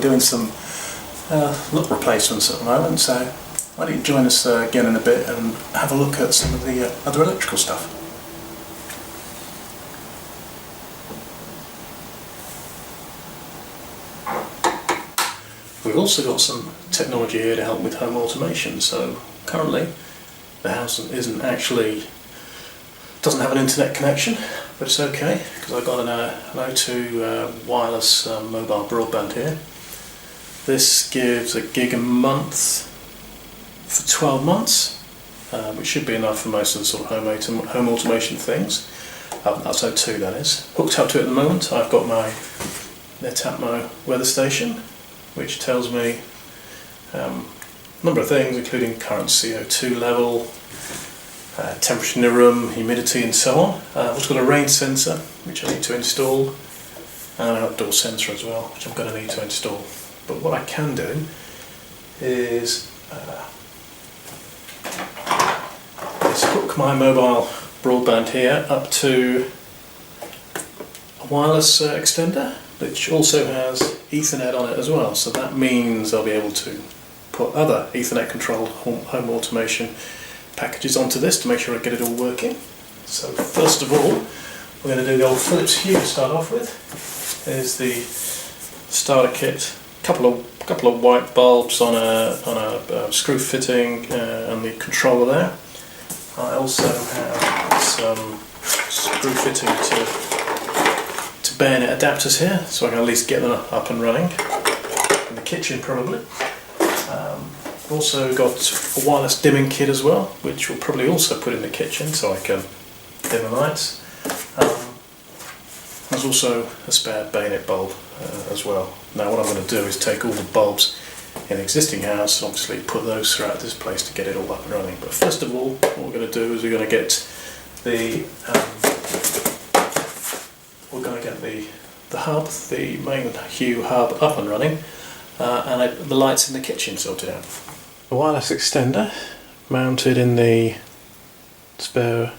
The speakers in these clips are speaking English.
doing some look replacements at the moment, so why don't you join us again in a bit and have a look at some of the other electrical stuff. We've also got some technology here to help with home automation. So currently the house doesn't have an internet connection, but it's okay because I've got an O2 wireless mobile broadband here. This gives £1 gig a month for 12 months, which should be enough for most of the sort of home automation things. That's O2, that is. Hooked up to it at the moment, I've got my Netatmo weather station, which tells me a number of things, including current CO2 level, temperature in the room, humidity and so on. I've also got a rain sensor, which I need to install, and an outdoor sensor as well, which I'm going to need to install. But what I can do is hook my mobile broadband here up to a wireless extender, which also has Ethernet on it as well. So that means I'll be able to put other Ethernet controlled home automation packages onto this to make sure I get it all working. So first of all, we're going to do the old Philips Hue to start off with. There's the starter kit, couple of white bulbs on a screw fitting and the controller there. I also have some screw fitting to bayonet adapters here, so I can at least get them up and running in the kitchen probably. I've also got a wireless dimming kit as well, which we'll probably also put in the kitchen so I can dim the lights. There's also a spare bayonet bulb as well. Now what I'm going to do is take all the bulbs in the existing house, obviously put those throughout this place to get it all up and running. But first of all, what we're going to do is we're going to get the hub, the main Hue hub up and running, and the lights in the kitchen sorted out. A wireless extender mounted in the spare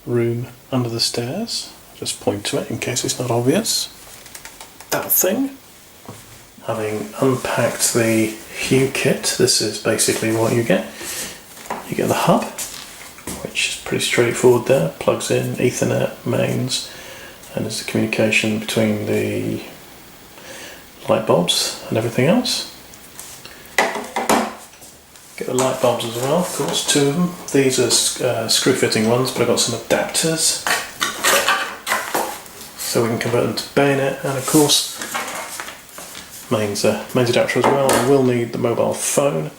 room under the stairs. Just point to it in case it's not obvious. That thing. Having unpacked the Hue kit, this is basically what you get. You get the hub, which is pretty straightforward there. Plugs in, Ethernet, mains, and there's the communication between the light bulbs and everything else. Get the light bulbs as well, of course, two of them. These are screw fitting ones, but I've got some adapters, so we can convert them to bayonet, and of course mains adapter as well. I will need the mobile phone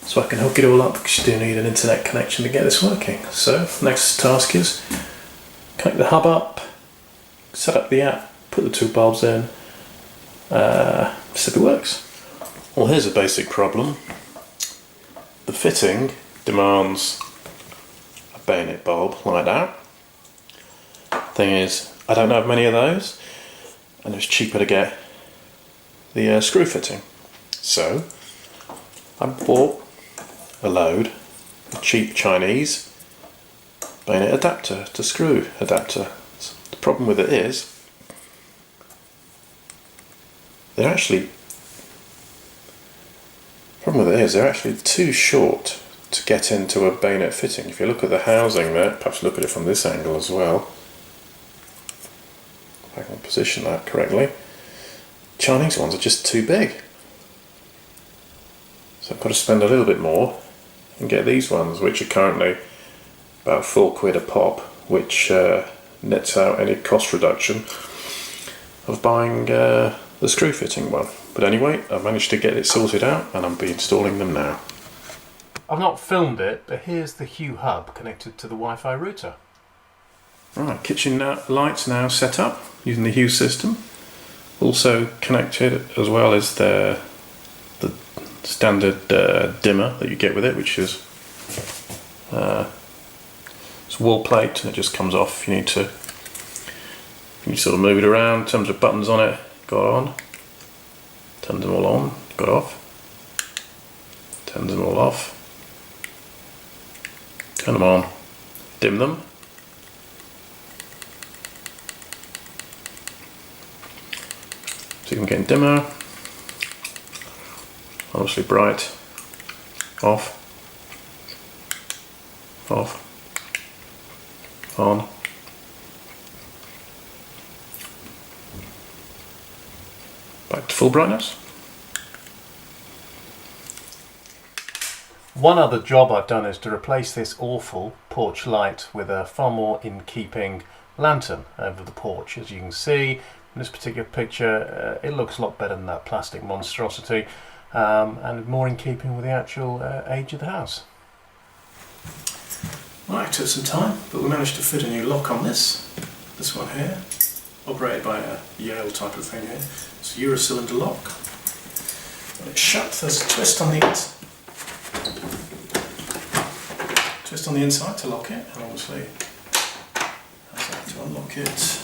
so I can hook it all up, because you do need an internet connection to get this working. So next task is connect the hub up, set up the app, put the two bulbs in, see if it works. Well, here's a basic problem. The fitting demands a bayonet bulb like that. Thing is, I don't have many of those, and it's cheaper to get the screw fitting. So I bought a load of cheap Chinese bayonet adapter to screw adapter. The problem with it is they're actually too short to get into a bayonet fitting. If you look at the housing there, perhaps look at it from this angle as well, if I can position that correctly. Chinese ones are just too big. So I've got to spend a little bit more and get these ones, which are currently about £4 a pop, which nets out any cost reduction of buying the screw fitting one. But anyway, I've managed to get it sorted out and I'll be installing them now. I've not filmed it, but here's the Hue hub connected to the Wi-Fi router. Right, kitchen lights now set up using the Hue system. Also connected as well as the standard dimmer that you get with it, which is it's wall plate and it just comes off. You need to sort of move it around in terms of buttons on it. Got on, turns them all on, got off, turns them all off, turn them on, dim them. So you can get dimmer, obviously bright, off, off, on. Back to full brightness. One other job I've done is to replace this awful porch light with a far more in-keeping lantern over the porch. As you can see in this particular picture, it looks a lot better than that plastic monstrosity, and more in keeping with the actual age of the house. Right, took some time, but we managed to fit a new lock on this one here, operated by a Yale type of thing here. It's a Euro-cylinder lock. When it's shut, there's a twist on the inside to lock it, and obviously that's how to unlock it.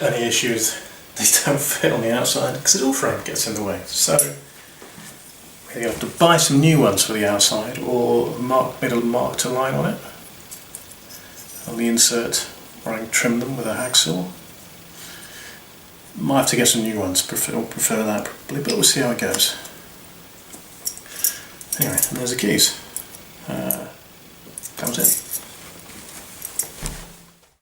Any issues, they don't fit on the outside because the door frame gets in the way. So you have to buy some new ones for the outside, or mark to line on it. On the insert, or I can trim them with a hacksaw. Might have to get some new ones. Prefer that probably, but we'll see how it goes. Anyway, and there's the keys. Comes in.